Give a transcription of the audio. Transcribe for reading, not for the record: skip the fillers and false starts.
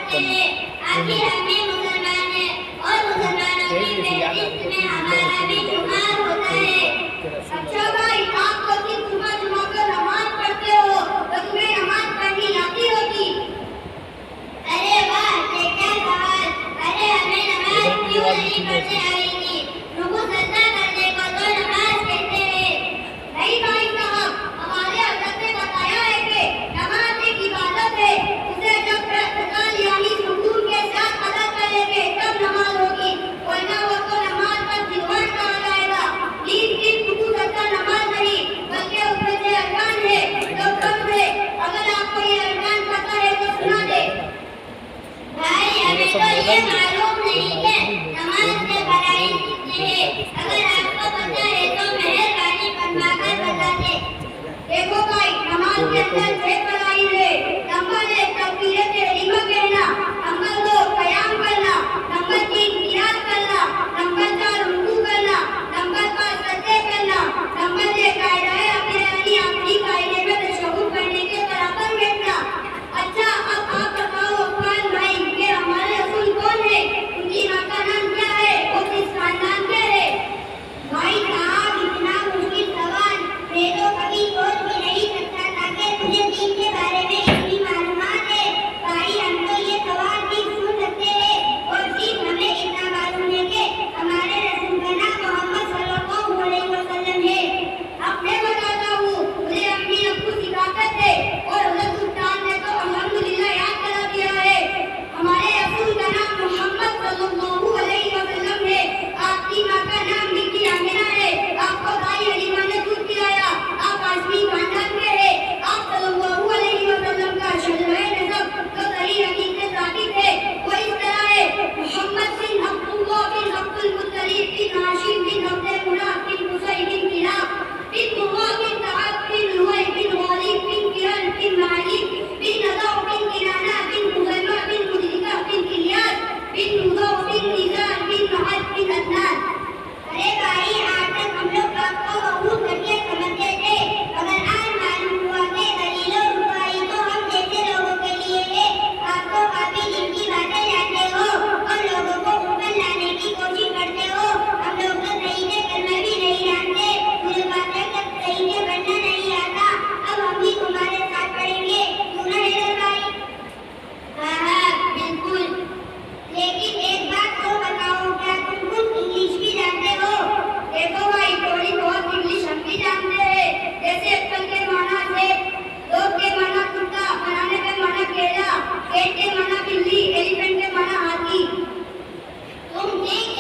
करते हैं। आखिर हम भी मुसलमान हैं और मुसलमानों की फहरिस्त में हमारा भी शुमार होता है। अच्छा भाई, आप तो सिर्फ जुमा को नमाज पढ़ते हो, तो तुम्हें नमाज पढ़नी आती होगी? अरे वाह, ये क्या सवाल। अरे हमें नमाज क्यों नहीं पढ़ने आएगी? रुकू सजदा करने को तो नमाज कहते हैं। नहीं भाई साहब, हमारे हज़रत ने बताया है कि नमाज एक इबादत है, उसे जब रकात यानी सुकून के साथ अदा करेंगे तब नमाज होगी, वरना वो तो नमाज का जिलवान कहा जाएगा। सिर्फ रुकू सजदा नमाज नहीं, बल्कि उसमें से अरकान है जो कम है। अगर आपको ये अरकान पता है तो सुना दे। भाई हमें तो ये मालूम नहीं है, नमाज के फराइज़ कितने हैं? अगर आपको पता है तो मेहरबानी फरमाकर बता दे। देखो भाई, नमाज के अंदर 6 फराइज़ है। नंबर 1 तकबीरे तहरीमा कहना, नंबर 2 क़याम करना, नंबर 3 क़िरात करना, नंबर 4 रुकू करना, नंबर 5 सजदे करना, नंबर 6 कायदा यानी आखिरी कायदे में तशहुद पढ़ने के बराबर बैठना। अच्छा, अब आप बताओ अफगान भाई कि हमारे रसूल कौन है? उनकी माँ का नाम क्या है और किस खानदान के है? भाई साहब, इतना मुश्किल सवाल मैं तो कभी सोच भी नहीं सकता था कि मुझे दीन के बारे में इतनी मालूमात है। भाई हम तो ये सवाल भी सुन सकते हैं और सिर्फ हमें इतना मालूम है कि हमारे रसूल का नाम मोहम्मद सल्लल्लाहु अलैहि वसल्लम है। अब मैं बताता हूँ, मुझे अपनी अब्बू सिखाते थे और हज़रत सुल्तान ने तो अल्हम्दुलिल्लाह याद करा दिया है। हमारे रसूल का नाम मोहम्मद सल्लल्लाहु अलैहि वसल्लम है। आपकी माँ का नाम बीबी आमिना है। आपको भाई हलीमा ने दूध पिलाया। आप हाशमी खानदान के हैं। आप सल्लल्लाहु अलैहि वसल्लम का शलवे नसब जो सही हकीकत से साबित है वो इस तरह है: मोहम्मद बिन अब्दुल्लाह बिन अब्दुल मुत्तलिब बिन हाशिम बिन अब्द मुनाफ बिन कुसै बिन किलाब बिन मुआ बिन कअब बिन लुअय बिन गालिब बिन किरण बिन मालिक बिन नज़ा बिन किनाना बिन खुज़ैमा बिन मुदरिका बिन इलियास बिन मुज़ा बिन निज़ार बिन महद बिन अदनान। अरे भाई, आज तक हम लोग बात को बहुत घटिया समझते थे, मगर आज मालूम हुआ कि दलील और रुबाई तो हम जैसे लोगों के लिए है। आप तो काफी दिन की बातें जानते हो और लोगों को ऊपर लाने की कोशिश करते हो। हम लोग तो सही से करना भी नहीं जानते, मुझे बातें तक सही से पढ़ना नहीं आता। अब हम भी तुम्हारे साथ पढ़ेंगे, क्यों ना हैदर भाई? हाँ हाँ बिल्कुल, लेकिन एक बात तो बताओ, क्या तुम कुछ इंग्लिश भी जानते हो? देखो भाई, थोड़ी बहुत इंग्लिश हम भी जानते हैं। जैसे एप्पल के माना सेब, डॉग के माना कुत्ता, बनाने के माना केला, कैट के माना बिल्ली, एलिफेंट के माना हाथी। तुम ठीक